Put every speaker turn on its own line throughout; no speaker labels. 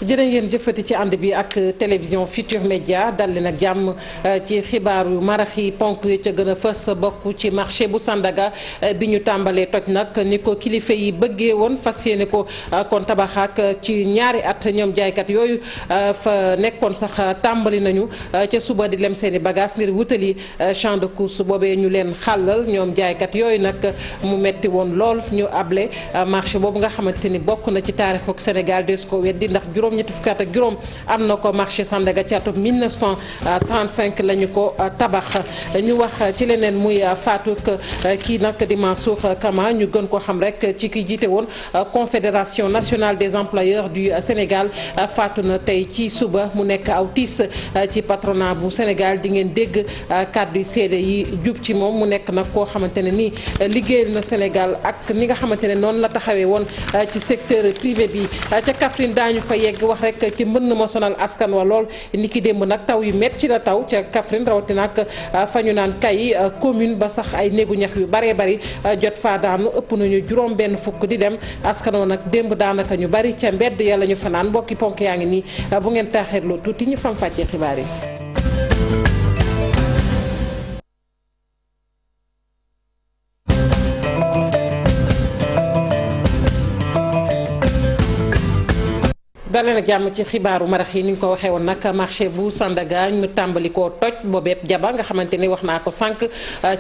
jërë ngeen jëfati ci ànd bi ak télévision Futur Média dal leen ak jàmm ci xibaaru marax yi ponk yi ca gën a fës bokk ci marché bu Sandaga bi ñu tàmbalee toj nag ni ko kilifa yi bëggee woon fas yéene ko kon tabax ak ci ñaari at ñoom jaaykat yooyu fa nekkoon sax tàmbali nañu ca suba di lem seeni bagage ngir wutali champ de course boobee ñu leen xàllal ñoom jaaykat yooyu nag mu metti woon lool ñu able marché boobu nga xamante ni bokk na ci taarixu Sénégal des ko weddi ndax juróom-ñetti fukki at ak juróom am na ko marché Sandaga ci atum 1935 la ñu ko tabax ñu wax ci leneen muy faatu kii nag di Mansour Kama ñu gën ko xam rek ci ki jiite woon confédération nationale des employeurs du Sénégal faatu na tey ci suba mu nekk aw tiis ci patronat bu Sénégal di ngeen dégg kàddu seede yi jub ci moom mu nekk nag koo xamante ne nii liggéeyal na Sénégal ak ni nga xamante ne noonu la taxawee woon ci secteur privé bi ca Kaffrine daañu fa yegg wax rek ci mbënn ma sonal askan wa lool ni ki démb nag taw yu metti la taw ca Kaffrine rawatina ak fa ñu naan kay commune ba sax ay néegu ñax yu baree bari jot faa daanu ëpp nañu juróom benn fukk di dem askan wa nag démb daanaka ñu bari ca mbedd ya la ñu fanaan mbokki ponk yaa ngi nii bu ngeen taaxeerloo tuuti ñu fam fàccee xibaar yi. daleen ak jàmm ci xibaaru marax yi ni ñu ko waxee woon nag marché bu Sandaga ñu tàmbali koo toj boobeeb jaba nga xamante ni wax naa ko sànq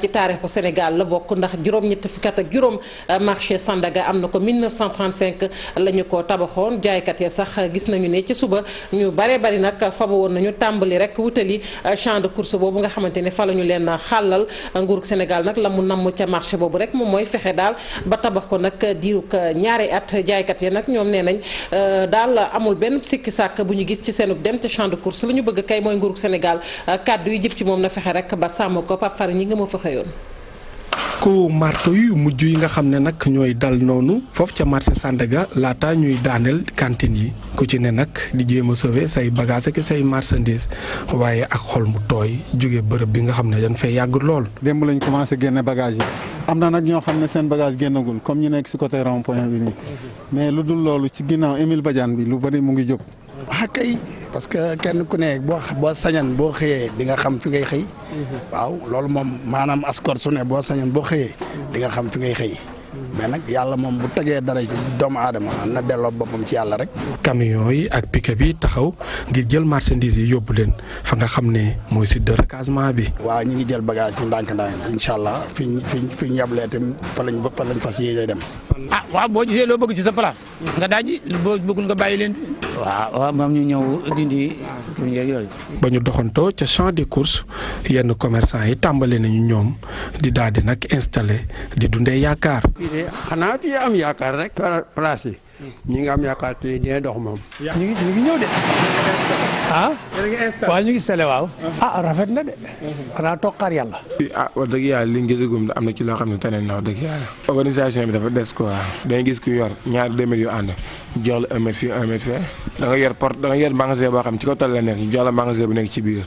ci taarixu Sénégal la bokk ndax juróom-ñetti fukki at ak juróom marché Sandaga am na ko 1935 la ñu ko tabaxoon jaaykat ya sax gis nañu ne ci suba ñu baree bari nag faba woon nañu tàmbali rek wutali champ de course boobu nga xamante ne fa la ñu leen xàllal nguurug Sénégal nag la mu namm ca marché boobu rek moom mooy fexe daal ba tabax ko nag diirug ñaari at jaaykat ya nag ñoom nee nañ daal amul benn sikki sàkk bu ñu gis ci seenub dem te champ de course lu ñu bëgg kay mooy nguurug Sénégal kàddu yi jëf ci moom na fexe rek ba sàmm ko Pape Fara ñi nga ma fa xëyoon.
ku marto yu mujj yi nga xam ne nag ñooy dal noonu foofu ca marché Sandaga laata ñuy daaneel cantine yi ku ci ne nag di jéem a sauver say bagage ak say marchandise waaye ak xol mu tooy jóge bërëb bi nga xam ne dañ fay yàgg lool.
démb lañ commencé génne bagage yi am na nag ñoo xam ne seen bagage génnagul comme ñu nekk si côté rond point bi nii mais lu dul loolu ci ginnaaw Émile Badiane bi lu bari mu ngi jóg.
ah kay parce que kenn ku ne boo sañan boo xëyee di nga xam fi ngay xëy. waaw loolu moom maanaam askor su ne boo sañan boo xëyee di nga xam fi ngay xëy. mais nag yàlla moom bu tegee dara ci doomu aadama na delloo boppam ci yàlla rek.
camion yi ak pick-up yi taxaw ngir jël marchandise yi yóbbu leen fa nga xam ne mooy site de recasement bi.
waaw ñu ngi jël bagage yi ndànk-ndànk incha allah fi ñu yablee tam fa lañ fas yéene dem.
ah waaw boo gisee loo bëgg ci sa place. nga daaji boo bëggul nga bàyyi leen. waaw moom ñu ñëw dindi yooyu.
ba ñu doxantoo ca champ de course yenn commerçant yi tàmbale nañu ñoom di daal di nag installé di dundee yaakaar.
xanaa fii am yaakaar rek place yi ñi nga am yaakaar te dina dox moom.
ñu ngi ñëw de. ah. waaw ñu ngi installé waaw. ah rafet na de. xanaa toog xaar yàlla.
wax dëgg yàlla li ñu gisagum am na ci loo xam ne tane na wax dëgg yàlla. organisation bi dafa des quoi dañuy gis ku yor ñaari 2 mètres yu ànd jox la 1 mètre fii 1 mètre fee da nga yor porte da nga yor magasin boo xam ci kaw tal la nekk jox la magasin bu nekk ci biir.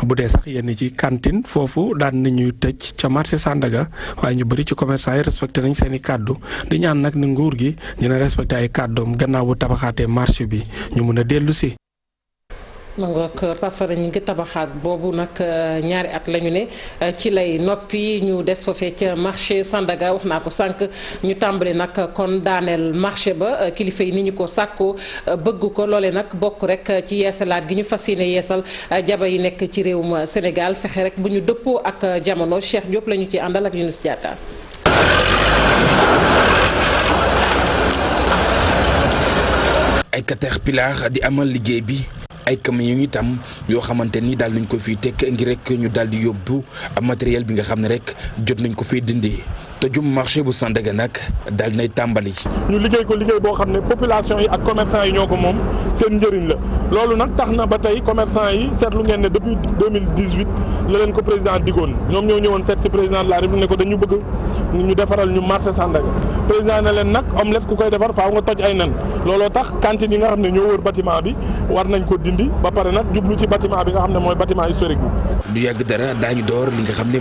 bu dee sax yenn ci cantine foofu daan nañuy tëj ca marché Sandaga waaye ñu bëri ci commerçant yi respecté nañ seen i kàddu di ñaan nag ni nguur gi dina respecté ay kàddoom gannaaw bu tabaxaatee marché bi ñu mun a dellu si.
ma ngoog Pafara ñi ngi tabaxaat boobu nag ñaari at lañu ne ci lay noppi ñu des foofee ca marché Sandaga wax naa ko sànq ñu tàmbali nag kon daaneel marché ba kilifa yi ni ñu ko sàkkoo bëgg ko loole nag bokk rek ci yeesalaat gi ñu fas yéene yeesal jaba yi nekk ci réewum Sénégal fexe rek bu ñu dëppoo ak jamono Cheikh Diop la ñu ci àndal ak Younous Diatta.
ay Caterpillar di amal liggéey bi. ay camions yu itam yoo xamante ni daal nañ ko fiy teg ngir rek ñu daal di yóbbu matériel bi nga xam ne rek jot nañ ko fiy dindi tojum marché bu Sandaga nag daal nay tàmbali.
ñu liggéey ko liggéey boo xam ne population yi ak commerçant yi ñoo ko moom seen njëriñ la loolu nag tax na ba tey commerçant yi seetlu ngeen ne depuis 2018 la leen ko président digoon ñoom ñoo ñëwoon seet si président de la République ne ko dañu bëgg ñu defaral ñu marché Sandaga président ne leen nag omelette ku koy defar faaw nga toj ay nen looloo tax cantine yi nga xam ne ñoo wër bâtiment bi war nañ ko dindi ba pare nag jublu ci bâtiment bi nga xam ne mooy bâtiment historique bi.
du yàgg dara daañu door li nga xam ne.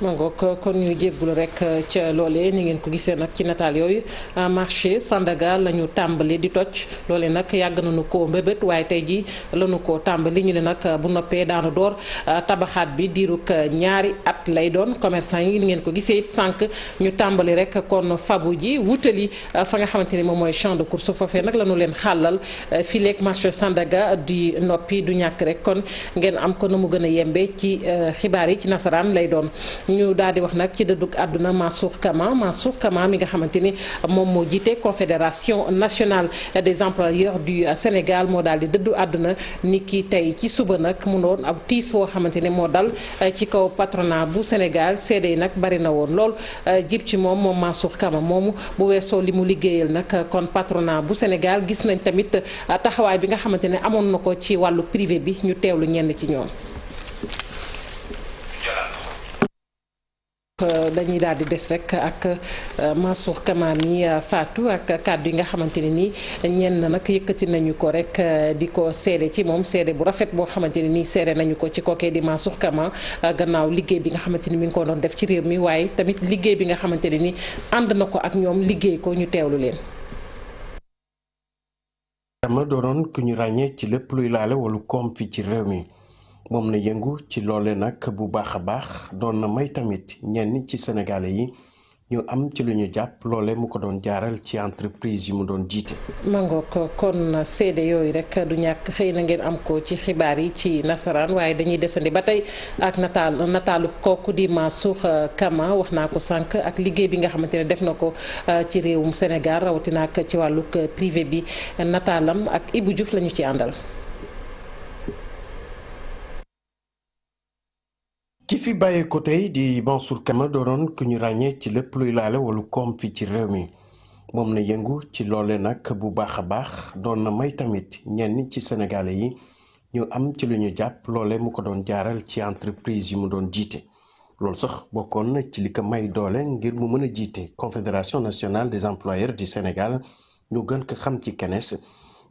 ma ngoog kon ñu jéggulu rek ca loolee ni ngeen ko gisee nag ci nataal yooyu marché Sandaga la ñu tàmbali di toj loolee nag yàgg nañu ko mbébét waaye tey ji lañu ko tàmbali ñu ne nag bu noppee daanu door tabaxaat bi diirug ñaari at lay doon commerçant yi ni ngeen ko gisee it sànq ñu tàmbali rek kon fabu ji wutali fa nga xamante ni moom mooy champ de course foofee nag la ñu leen xàllal fileeg marché Sandaga di noppi du ñàkk rek kon ngeen am ko na mu gën a yembe ci xibaar yi ci nasaraan lay doon. ñu daal di wax nag ci dëddug àdduna Mansour Kama mi nga xamante ni moom moo jiite confédération nationale des employeurs du Sénégal moo daal di dëddu àdduna ni ki tey ci suba nag mu doon ab tiis woo xamante ni moo dal ci kaw patronat bu Sénégal seede yi nag bari na woon lool jib ci moom Mansour Kama moomu bu weesoo li mu liggéeyal nag kon patronat bu Sénégal gis nañ tamit taxawaay bi nga xamante ne amoon na ko ci wàllu privé bi ñu teewlu ñenn ci ñoom. dañuy daal di des rek ak Mansour Kama mi faatu ak kàddu yi nga xamante ne nii ñenn nag yëkkati nañu ko rek di ko seede ci moom seede bu rafet boo xamante ne nii seede nañu ko ci kookee di Mansour Kama gannaaw liggéey bi nga xamante ni mi ngi ko doon def ci réew mi waaye tamit liggéey bi nga xamante ne nii ànd na ko ak ñoom liggéey ko ñu teewlu leen.
Kama doonoon ku ñu ràññee ci lépp luy laale wala koom fii ci réew mi. moom na yëngu ci loole nag bu baax a baax doon na may tamit ñenn ci sénégalais yi ñu am ci lu ñu jàpp loole mu ko doon jaaral ci entreprise yi mu doon jiite. mangook kon seede yooyu rek du ñàkk xëy na ngeen am ko ci xibaar yi ci nasaraan waaye dañuy desandi ba tey ak nataalu kooku di Mansour Kama wax naa ko sànq ak liggéey bi nga xamante ne def na ko ci réewum Sénégal rawatina ak ci wàllug privé bi nataalam ak Ibou Diouf la ñu ci àndal. ki fi bàyyee ko tey di Mansour Kama doonoon ku ñu ràññee ci lépp luy laale wala koom fi ci réew mi moom na yëngu ci loole nag bu baax a baax doon na may tamit ñenn ci sénégalais yi ñu am ci lu ñu jàpp loole mu ko doon jaaral ci entreprise yi mu doon jiite loolu sax bokkoon na ci li ko may doole ngir mu mën a jiite confédération nationale des employeurs du Sénégal ñu gën ko xam ci CNES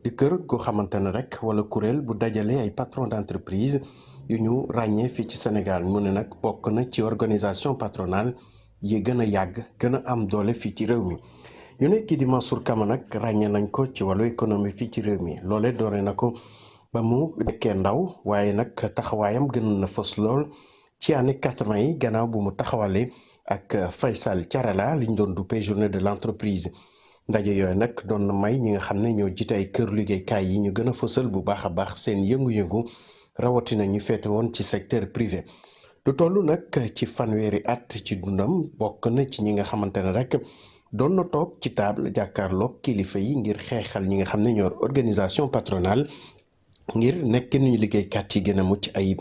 di kër goo xamante ne rek wala kuréel bu dajale ay patron d'entreprise yu ñu ràññee fii ci Sénégal mu ne nag bokk na ci organisation patronale yi gën a yàgg gën a am doole fii ci réew mi ñu ne kii di Mansour Kama nag ràññee nañ ko ci wàllu économie fii ci réew mi loolee doore na ko ba mu nekkee ndaw waaye nag taxawaayam gën na fës lool ci année 80 yi gannaaw bu mu taxawalee ak Faysal Thiarala li ñu doon duppee journée de l'entreprise ndaje yooyu nag doon na may ñi nga xam ne ñoo jiite ay kër liggéeykaay yi ñu gën a fësal bu baax a baax seen yëngu-yëngu rawatina ñu féete woon ci secteur privé lu toll nag ci fanweeri at ci dundam bokk na ci ñi nga xamante ne rek doon na toog ci table jàkkaarloog kilifa yi ngir xeexal ñi nga xam ne ñoo organisation patronale ngir nekk nañu liggéeykat yi gën a mucc ayib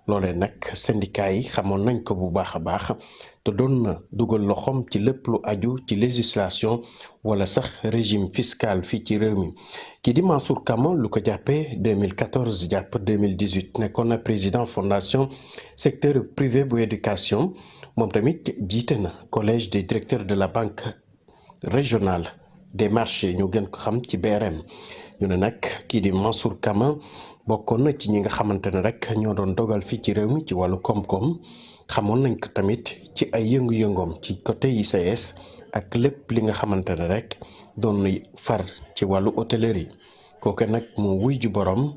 loolee nag syndicat yi xamoon nañ ko bu baax a baax te doon na dugal loxoom ci lépp lu aju ci législation wala sax régime fiscal fii ci réew mi kii di Mansour Kama lu ko jàppee 2014 jàpp 2018 nekkoon na président fondation secteur privé bu éducation moom tamit jiite na collège des directeurs de la banque régionale des marchés ñu gën ko xam ci BRM ñu ne nag kii di Mansour Kama bokkoon na ci ñi nga xamante ne rek ñoo doon dogal fii ci réew mi ci wàllu koom-koom xamoon nañ ko tamit ci ay yëngu-yëngoom ci côté ICS ak lépp li nga xamante ne rek doon na far ci wàllu hôtellerie kooke nag mu wuy ju borom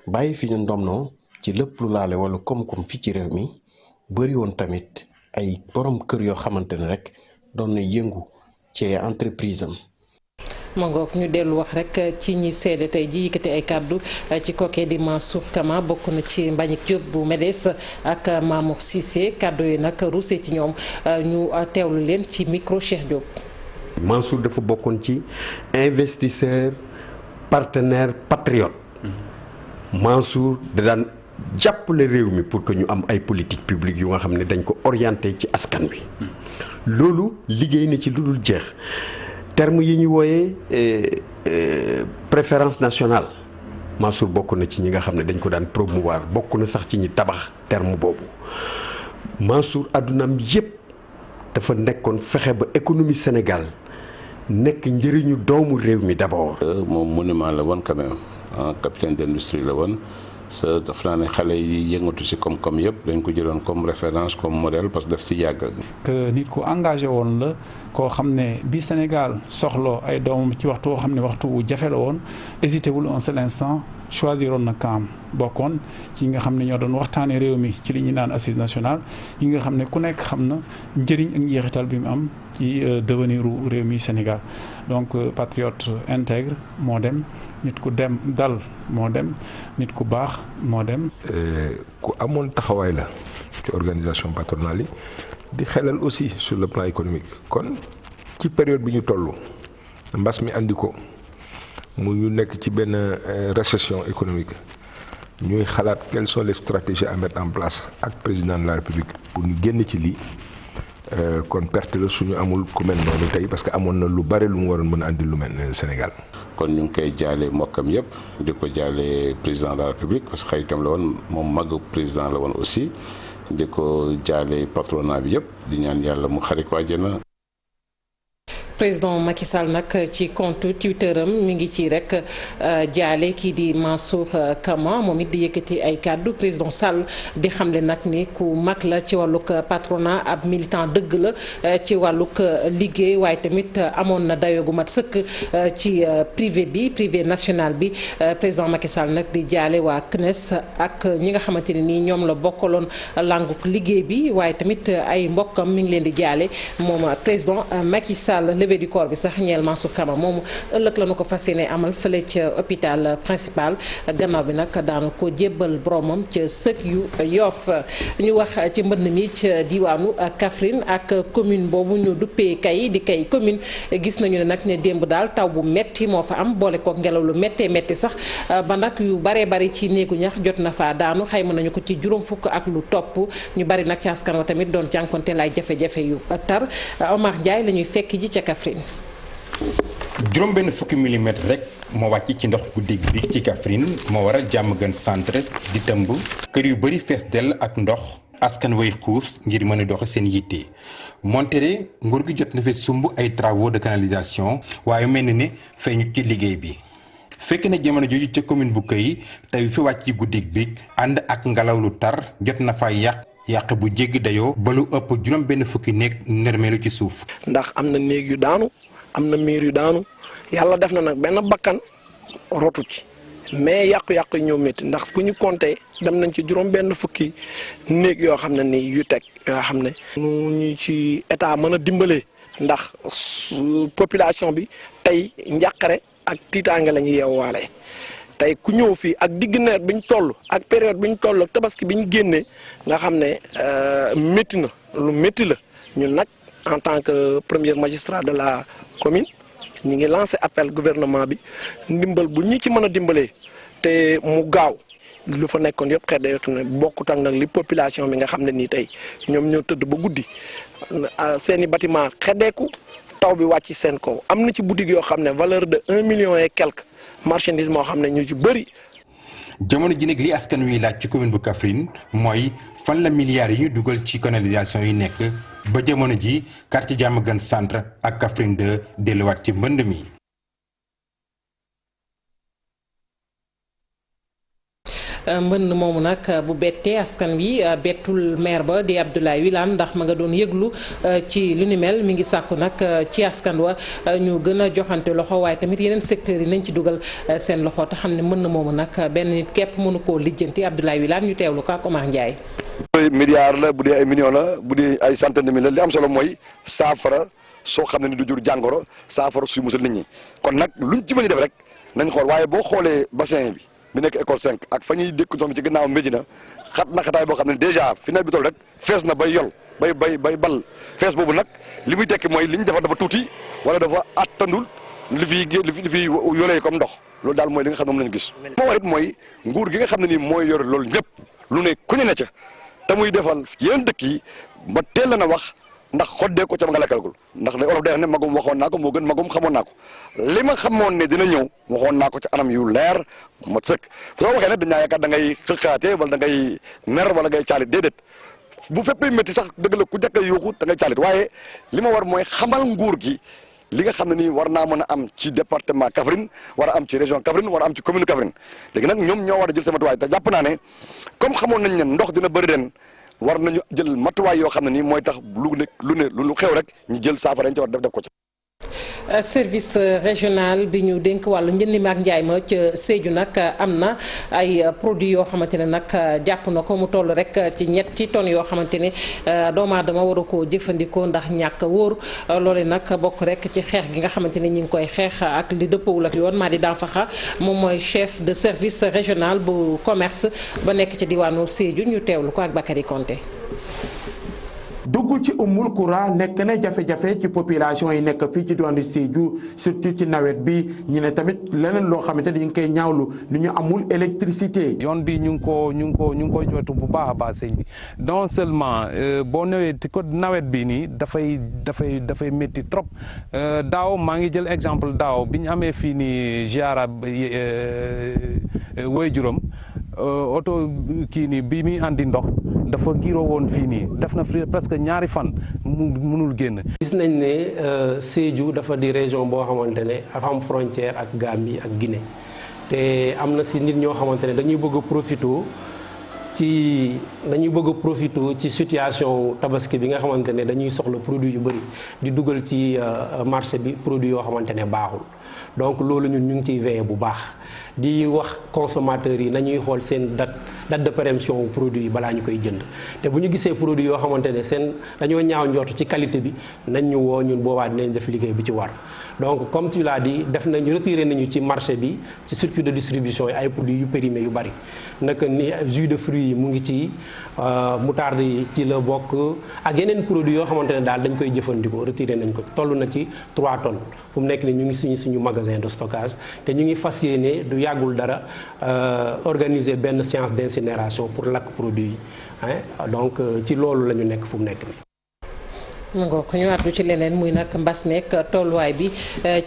bàyyi fi ñu ndomnoo ci lépp lu laale wàllu koom-koom fii ci réew mi bëri woon tamit ay borom kër yoo xamante ne rek doon na yëngu ci entreprise am. mangook ñu dellu wax rek ci ñi seede tey ji yëkkati ay kàddu ci kookee di Mansour Kama bokk na ci Mbagnick Diop bu MEDES ak Mamour Cissé kàddu yi nag ruusee ci ñoom ñu teewlu leen ci micro Cheikh Diop.
Mansour dafa bokkoon ci investisseur partenaire patriote Mansour da daan jàppale réew mi pour que ñu am ay politique publique yu nga xam ne dañ ko orienté ci askan wi loolu liggéey na ci lu dul jeex. terme yi ñu wooyee préférence nationale Mansour bokk na ci ñi nga xam ne dañ ko daan promouvoir bokk na sax ci ñi tabax terme boobu Mansour àddunaam yépp dafa nekkoon fexe ba économie Sénégal nekk njëriñu doomu réew mi d'abord.
moom monument la woon quand même capitaine d'industrie la woon sa daf naa ne xale yi yëngatu si koom-koom yëpp dañ ko jëloon comme référence comme modèle parce que daf si yàgg.
que nit ku engagé woon la koo xam ne bi Sénégal soxloo ay doomam ci waxtu woo xam ne waxtu wu jafe la woon hésité wul un seul instant choisiroon na kaam bokkoon ci nga xam ne ñoo doon waxtaanee réew mi ci li ñu naan assise nationale yi nga xam ne ku nekk xam na njëriñ ak njeexital bi mu am ci devenir réew mi Sénégal donc patriote intègre moo dem nit ku dem dal moo dem nit ku baax moo dem.
ku amoon taxawaay la ci organisation patronale yi di xelal aussi sur le plan économique kon ci période bi ñu toll mbas mi andi ko mu ñu nekk ci benn récession économique ñuy xalaat quelles sont les stratégies à mettre en place ak président de la République pour ñu génn ci lii kon perte la suñu amul ku mel noonu tey parce que amoon na lu bari lu mu waroon mën a andi lu mel ne Sénégal.
kon ñu ngi koy jaale mbokkam yëpp di ko jaale président de la République parce que xaritam la woon moom mag président la woon aussi di ko jaale patronat bi yëpp di ñaan yàlla mu xarit ko àjjana.
président Macky Sall nag ci compte Twitter am mi ngi ci rek jaale kii di Mansour Kama moom it di yëkkati ay kàddu président Sall di xamle nag ni ku mag la ci wàllug patronat ab militant dëgg la ci wàllug liggéey waaye tamit amoon na dayoo gu mat sëkk ci privé national bi président Macky Sall nag di jaale waa CNES ak ñi nga xamante ne nii ñoom la bokkaloon langug liggéey bi waaye tamit ay mbokkam mi ngi leen di jaale moom président Macky Sall. levée du corps bi sax ñeel Mansour Kama moomu ëllëg la nu ko fas yéene amal fële ca hôpital principal gannaaw bi nag daanu ko jébbal boromam ca sëg yu Yoff ñu wax ci mbënn mi ca diwaanu Kaffrine ak commune boobu ñu duppee kay di kay commune gis nañu ne nag ne démb daal taw bu metti moo fa am boole kook ngelaw lu méttee métti sax ba nag yu baree bari ci néegu ñax jot na fa daanu xayma nañu ko ci juróom fukk ak lu topp ñu bari nag ci askan wa tamit doon jànkonte lay jafe-jafe yu tar Omar Ndiaye la ñuy fekk ji ca Kaffrine.
juróom benn fukki millimètre rek moo wàcc ci ndox guddi bi ci Kaffrine moo waral Diamaguène centre di tëmb kër yu bari fees dell ak ndox askan way xuus ngir mën a doxe seen yitte montere nguur gi jot na fi sumb ay travaux de canalisation waaye mel na ne feeñu ci liggéey bi fekk na jamono jooju ca commune bu Kay tey fi wàcc ci guddi bi ànd ak ngelaw lu tar jot na fa yàq bu jéggi dayoo ba lu ëpp juróom benn fukki néeg nërmeelu ci suuf.
ndax am na néeg yu daanu am na miir yu daanu yàlla def na nag benn bakkan rotu ci mais yàqu-yàqu ñëw métti ndax bu ñu compté dem nañ ci juróom benn fukki néeg yoo xam ne ni yu teg yoo xam ne ñu ci état mën a dimbalee ndax population bi tey njàqare ak tiitaange la ñuy yeewaale tey ku ñëw fii ak digg nawet bi ñu toll ak période bi ñu toll ak tabaski bi ñu génnee nga xam ne métti na lu métti la ñun nag en tant que premier magistrat de la commune ñi ngi lancé appel gouvernement bi ndimbal bu ñi ci mën a dimbalee te mu gaaw lu fa nekkoon yëpp xeet day ne bokkut ak nag li population bi nga xam ne nii tey ñoom ñoo tëdd ba guddi seen i bâtiment xeddeeku taw bi wàcc seen kaw am na ci boutique yoo xam ne valeur de 1 million et quelque marchandise moo xam ne ñu ci bëri.
jamono ji nag li askan wi laaj ci commune bu Kaffrine mooy fan la milliards yi ñu dugal ci canalisation yi nekk ba jamono ji quartier Diamaguène centre ak Kaffrine 2 delluwaat ci mbënd mi.
mbënn moomu nag bu bettee askan wi bettul maire ba di Abdoulaye Wilane ndax ma nga doon yëglu ci lu ni mel mi ngi sàkku nag ci askan wa ñu gën a joxante loxo waaye tamit yeneen secteurs yi nañ ci dugal seen loxo te xam ne mbënn moomu nag benn nit képp mënu koo lijjanti Abdoulaye Wilane ñu teewlu ko ak Omar Ndiaye.
milliards la bu dee ay millions la bu dee ay centaine de mille la li am solo mooy saafara soo xam ne ni du jur jàngoro saafara suy musal nit ñi kon nag luñ ci mën a def rek nañ xool waaye boo xoolee bassin bi nekk école 5 ak fa ñuy dékk ndox mi ci gannaaw Médina xat na xataay boo xam ne déjà fi nawet bi toll rek fees na bay yol bay ball fees boobu nag li muy tekki mooy li ñu defar dafa tuuti wala dafa attandul li fi yolee comme ndox loolu daal mooy li nga xam ne moom lañu gis. moo war it mooy nguur gi nga xam ne nii mooy yor loolu ñëpp lu ne ku ne na ca te muy defal yeneen dëkk yi ba teel la na wax ndax xoddee ko ca nga lekkalagul ndax ne olof day ne magum waxoon naa ko moo gën magum xamoon naa ko li ma xamoon ne dina ñëw waxoon naa ko ci anam yu leer mat sëkk soo waxee ne dañaa yaakaar da ngay xëqaate wala da ngay mer wala ngay caalit déedéet bu féppee métti sax dëgg la ku njëkk a yuuxu da ngay caalit waaye li ma war mooy xamal nguur gi li nga xam ne nii war naa mën a am ci département Kaffrine war a am ci région Kaffrine war a am ci commune Kaffrine léegi nag ñoom ñoo war a jël sa matuwaay te jàpp naa ne comme xamoon nañ ne ndox dina bëri ren war nañu jël matuwaay yoo xam ne nii mooy tax lu xew rek ñu jël saafara ñu ci war def ko ci.
service régional bi ñu dénk wàllu njënd mi ak njaay ma ca Sédhiou nag am na ay produits yoo xamante ne nag jàpp na ko mu toll rek ci ñetti tonnes yoo xamante ne doomu aadama waru koo jëfandikoo ndax ñàkk wóor loole nag bokk rek ci xeex gi nga xamante ne ñu ngi koy xeex ak li dëppawul ak yoon Madi Danfakha moom mooy chef de service régional bu commerce ba nekk ci diwaanu Sédhiou ñu teewlu ko ak Bakary Konté.
dugg ci umul kura nekk na jafe-jafe ci population yi nekk fii ci diwaanu Sédhiou surtout ci nawet bi ñu ne tamit leneen loo xamante ni ñu ngi koy ñaawlu ni ñu amul électricité.
yoon bi ñu ngi ko jotu bu baax a baax sëñ bi non seulement boo ñëwee ci ko nawet bi nii dafay métti trop daaw maa ngi jël exemple daaw bi ñu amee fii nii ziara woy juróom oto kii nii bi muy andi ndox dafa giiroo woon fii nii def na presque ñaari fan mënul génn.
gis nañ ne Sédhiou dafa di région boo xamante ne dafa am frontière ak Gambie ak Guinée te am na si nit ñoo xamante ne dañuy bëgg a profité ci situation tabaski bi nga xamante ne dañuy soxla produit yu bëri di dugal ci marché bi produit yoo xamante ne baaxul donc loolu ñun ñu ngi ciy veillé bu baax di wax consommateurs yi nañuy xool seen date de péremption produit yi balaa ñu koy jënd te bu ñu gisee produit yoo xamante ne dañoo ñaaw njort ci qualité bi nañ ñu woo ñun boobaa dinañ def liggéey bi ci war donc comme tu l'as dit retiré nañu ci marché bi ci circuit de distribution yi ay produits yu périmés yu bari naka ni jus de fruits yi mu ngi ci moutarde yi ci la bokk ak yeneen produits yoo xamante ne daal dañ koy jëfandikoo retiré nañ ko toll na ci 3 tonnes fu mu nekk ni ñu ngi suñu magasin de stockage te ñu ngi fas yéene du yàggul dara organiser benn séance d'incinération pour lakk produit yi donc ci loolu la ñu nekk fu mu nekk nii.
mu ngoog ñu àddu ci leneen muy nag mbas meek tolluwaay bi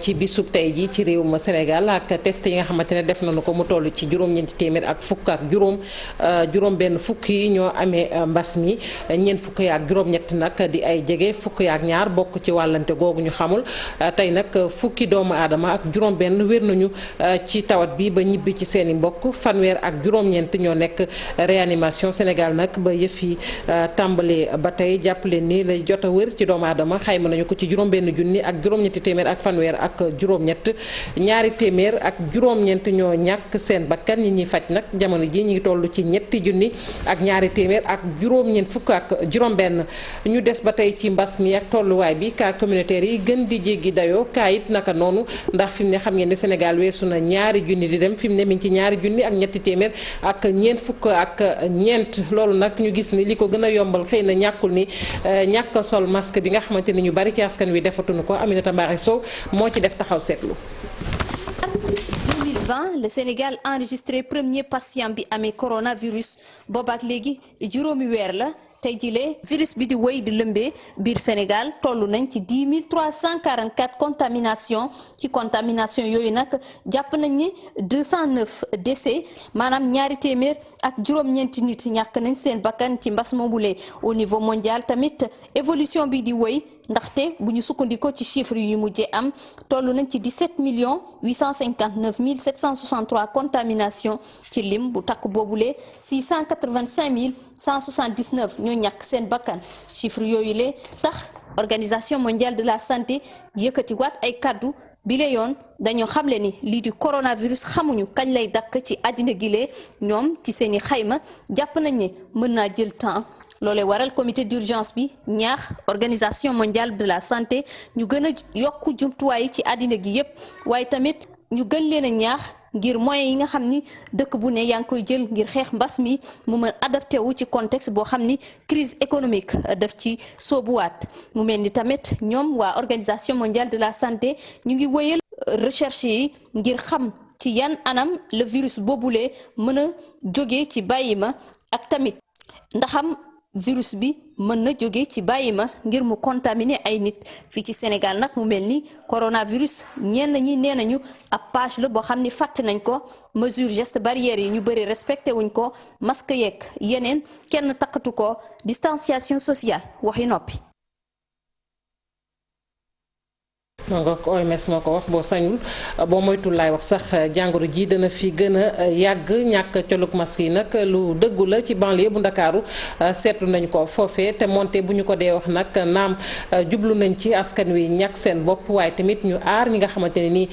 ci bisub tey ji ci réewum Sénégal ak test yi nga xamante ne def nañu ko mu toll ci juróom-ñeenti téeméer ak fukk ak juróom benn fukk yi ñoo amee mbas mi ñeent fukk yi ak juróom-ñett nag di ay jege fukk yi ak ñaar bokk ci wàllante googu ñu xamul tey nag fukki doomu aadama ak juróom benn wér nañu ci tawat bi ba ñibbi ci seeni mbokk fanweer ak juróom-ñeent ñoo nekk réanimation Sénégal nag ba yëf yi tàmbalee ba tey jàppale ni lay jot a wér ci doomu aadama xayma nañu ko ci juróom-benn junni ak juróom-ñetti téeméer ak fanweer ak juróom-ñett ñaari téeméer ak juróom-ñeent ñoo ñàkk seen bakkan ñi ñuy faj nag jamono ji ñu ngi toll ci ñetti junni ak ñaari téeméer ak juróom-ñeent fukk ak juróom-benn ñu des ba tey ci mbas mi ak tolluwaay bi cas communautaire yi gën di jéggi dayoo cas it naka noonu ndax fi mu ne xam ngeen ne Sénégal weesu na ñaari junni di dem fi mu ne mi ngi ci ñaari junni ak ñetti téeméer ak ñeent fukk ak ñeent loolu nag ñu gis ni li ko gën a yombal xëy na ñàkkul ni ñàkk sol masque bi nga xamante ni ñu bari ci askan wi defatuñu ko Aminata Mbaare Sow moo ci def taxaw seetlu.
mars 2020 le Sénégal enregistré premier patient bi amee coronavirus boobaak léegi juróomi weer la tey jile virus bi di wéy di lëmbee biir Sénégal toll nañ ci 10 344 contamination ci contamination yooyu nag jàpp nañ ni 209 décès maanaam ñaari téeméer ak juróom-ñeenti nit ñàkk nañ seen bakkan ci mbas moomulee au niveau mondial tamit évolution bi di wéy ndaxte bu ñu sukkandikoo ci chiffres yu mujjee am toll nañ ci 17 859 763 contamination ci lim bu takk boobule 685 179 ñoo ñàkk seen bakkan chiffre yooyu le tax organisation mondiale de la santé yëkkati waat ay kaddu bile yoon dañoo xamle ni lii di coronavirus xamuñu kañ lay dakk ci àddina gile ñoom ci seeni xayma jàpp nañ ne mën naa jël temps loolee waral comité d'urgence bi ñaax organisation mondiale de la santé ñu gën a yokku jumtuwaay yi ci àddina gi yépp waaye tamit ñu gën leen a ñaax ngir moyens yi nga xam ni dëkk bu ne yaa ngi koy jël ngir xeex mbas mi mu mën adapté wu ci contexte boo xam ni crise économique daf ci soobuwaat mu mel ni tamit ñoom waa organisation mondiale de la santé ñu ngi wéyal recherche yi ngir xam ci yan anam le virus boobule mën a jóge ci bàyyi ma ak tamit ndaxam virus bi mën na jóge ci bàyyi ma ngir mu contaminer ay nit fii ci Sénégal nag mu mel ni coronavirus ñenn ñi nee nañu ab page la boo xam ni fàtte nañ ko mesure geste barrière yi ñu bëri respecté wuñ ko masque yeeg yeneen kenn takkatu ko distanciation sociale waxi noppi.
donc OMS moo ko wax boo sañul boo moytul laay wax sax jàngoro ji dana fi gën a yàgg ñàkk colug masque yi nag lu dëggu la ci banlieue bu Ndakaaru seetlu nañ ko foofee te moonte bu ñu ko dee wax nag naam jublu nañ ci askan wi ñàkk seen bopp waaye tamit ñu aar ñi nga xamante ne ni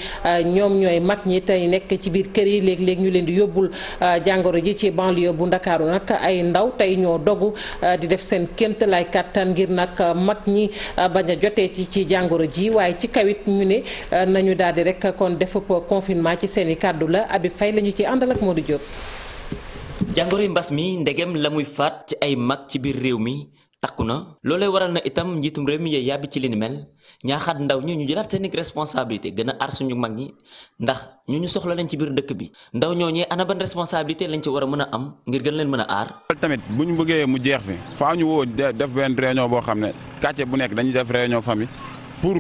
ñoom ñooy mag ñi tey nekk ci biir kër yi léeg-léeg ñu leen di yóbbul jàngoro ji ci banlieue bu Ndakaaru nag ay ndaw tey ñoo dogu di def seen kémt lay kàttan ngir nag mag ñi bañ a jotee ci jàngoro ji waaye ci kawit ñu ne nañu daal di rek kon def confinement ci seen i kàddu la Abi Faye la ñu ci àndal ak Modou Diop.
jàngoroy mbas mi ndegem la muy faat ci ay mag ci biir réew mi takku na loolee waral na itam njiitum réew mi yee yàbbi ci li ni mel ñaaxaat ndaw ñi ñu jëlaat seen responsabilité gën a aar suñu mag ñi ndax ñu soxla lañ ci biir dëkk bi ndaw ñooñee ana ban responsabilité lañ ci war a mën a am ngir gën leen mën a aar.
tamit bu ñu bëggee mu jeex fi faaw ñu woo def benn réunion boo xam ne quartier bu nekk dañuy def réunion famille pour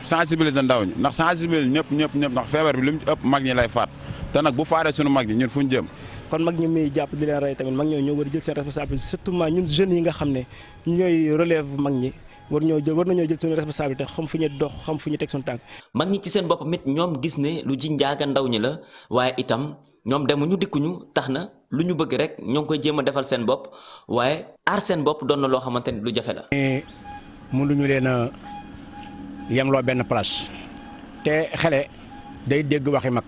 sensibiliser ndaw ñi ndax sensibiliser ñëpp ndax feebar bi lu mu ci ëpp mag ñi lay faat te nag bu faaree suñu mag ñi ñun fu ñu jëm.
kon mag ñi muy jàpp di leen rey tamit mag ñoo war a jël seen responsabilité surtout ñun jeunes yi nga xam ne ñooy relève mag ñi war nañoo jël suñu responsabilité xam fu ñu dox xam fu ñu teg suñu tànk.
mag ñi ci seen bopp mit ñoom gis ne lu ji njaaga ndaw ñi la waaye itam ñoom demuñu dikkuñu tax na lu ñu bëgg rek ñoo ngi koy jéem a defal seen bopp waaye aar seen bopp doon na loo xamante ni lu jafe la.
mënuñu leen a yemloo benn place te xale day dégg waxi mag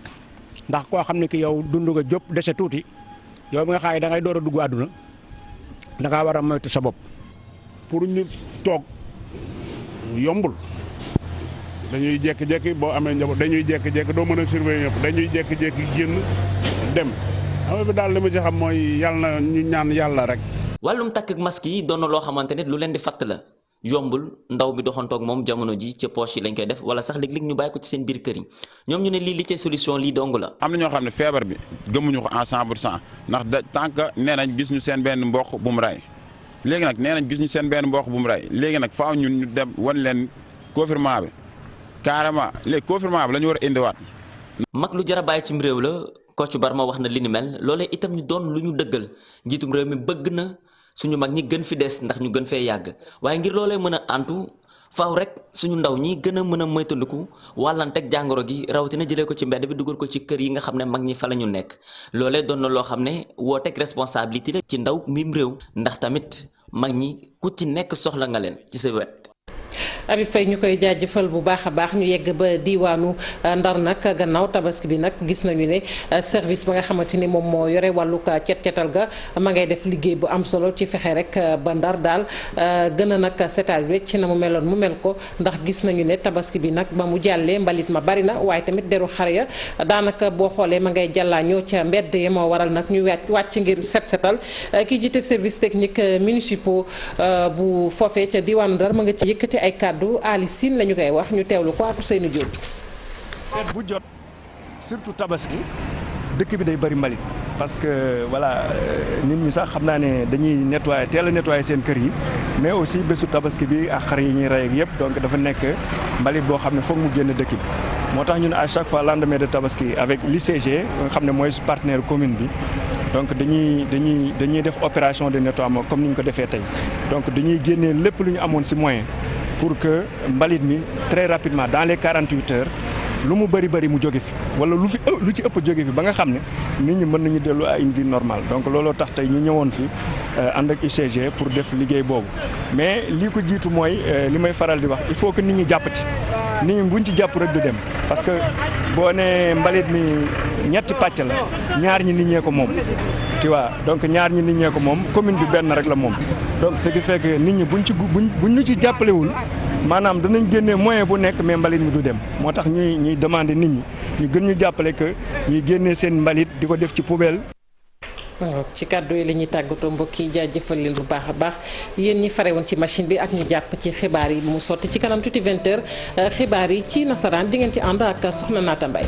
ndax koo xam ne ki yow dund nga jóp dese tuuti yow mi nga xaay da ngay door a dugg àdduna da ngaa war a moytu sa bopp
pour ñu toog yombul dañuy jékki-jékki boo amee njaboot dañuy jékki-jékki doo mën a surveiller ñëpp dañuy jékki-jékki génn dem xam bi daal li ma ci xam mooy yàlla na ñu ñaan yàlla rek.
wàllum takk ak masque yi doon na loo xamante ne lu leen di fàtt la yombul ndaw bi doxantoog moom jamono ji ci poche yi lañ koy def wala sax léeg-léeg ñu bàyyi ko ci seen biir kër yi ñoom ñu ne lii li ci solution lii dong la.
am na ñoo xam ne feebar bi gëmuñu ko en 100% ndax da tant que nee nañ gis ñu seen benn mboq bu mu ray léegi nag nee nañ gis ñu seen benn mboq bu mu ray léegi nag faaw ñun ñu dem wan leen confinement bi carrément léegi confinement bi la ñu war a indiwaat.
mag lu jar a bàyyi cim réew la Kocc Barma wax na li ni mel loolee itam ñu doon lu ñu dëggal njiitum réew mi bëgg na suñu mag ñi gën fi des ndax ñu gën fee yàgg waaye ngir loolee mën a antu faaw rek suñu ndaw ñi gën a mën a moytandiku wàllanteeg jàngoro gi rawatina jëlee ko ci mbedd bi dugal ko ci kër yi nga xam ne mag ñi fa la ñu nekk loolee doon na loo xam ne wooteeg responsabilité la ci ndaw mim réew ndax tamit mag ñi ku ci nekk soxla nga leen ci sa wet.
Abi Faye ñu koy jaajëfal bu baax a baax ñu yegg ba diwaanu Ndar nag gannaaw tabaski bi nag gis nañu ne service ba nga xamante ni moom moo yore wàllu cet-cetal ga ma ngay def liggéey bu am solo ci fexe rek ba Ndar daal gën a nag setaal wecc na mu meloon mu mel ko ndax gis nañu ne tabaski bi nag ba mu jàllee mbalit ma bari na waaye tamit deru xar ya daanaka boo xoolee ma ngay jàllaañoo ca mbedd yi moo waral nag ñu wàcc ngir setal ki jiite service technique municipaux bu foofee ca diwaanu Ndar ma nga ci yëkkati ay kàddu Ali Sine la ñu koy wax ñu teewlu ko ak Seynou Diop.
feet bu jot surtout tabaski dëkk bi day bari mbalit parce que voilà nit ñi sax xam naa ne dañuy nettoyer teel a nettoyer seen kër yi mais aussi bésu tabaski bi ak xar yi ñuy rey ak yëpp donc dafa nekk mbalit boo xam ne foog mu génn dëkk bi moo tax ñu ne à chaque fois lendemain de tabaski avec l'UCG nga xam ne mooy partenaire commune bi donc dañuy def opération de nettoiement comme ni ñu ko defee tey donc dañuy génnee lépp lu ñu amoon ci moyen pour que mbalit mi très rapidement dans les 48 heures lu mu bëri mu jóge fi wala lu ci ëpp jóge fi ba nga xam ne nit ñi mën nañu dellu à une vie normale donc looloo tax tey ñu ñëwoon fi ànd ak UCG pour def liggéey boobu mais lii ko jiitu mooy li may faral di wax il faut que nit ñi jàpp ci nit ñi buñ ci jàpp rek du dem parce que boo nee mbalit mi ñetti pàcc la ñaar ñi nit ñee ko moom tu vois donc ñaar ñi nit ñee ko moom commune bi benn rek la moom donc ce qui fait que nit ñi buñ ñu ci jàppalewul maanaam danañ génnee moyen bu nekk mais mbalit mi du dem moo tax ñuy demander nit ñi ñu gën ñu jàppale que ñuy génnee seen mbalit di ko def ci poubelle.
ci kàddu yi la ñuy tàggatoo mbokk yi jaajëfal leen bu baax a baax yéen ñi fare woon ci machine bi ak ñu jàpp ci xibaar yi bu mu sotti ci kanam tuuti 20h xibaar yi ci nasaraan di ngeen ci ànd ak Soxna Naata Mbaye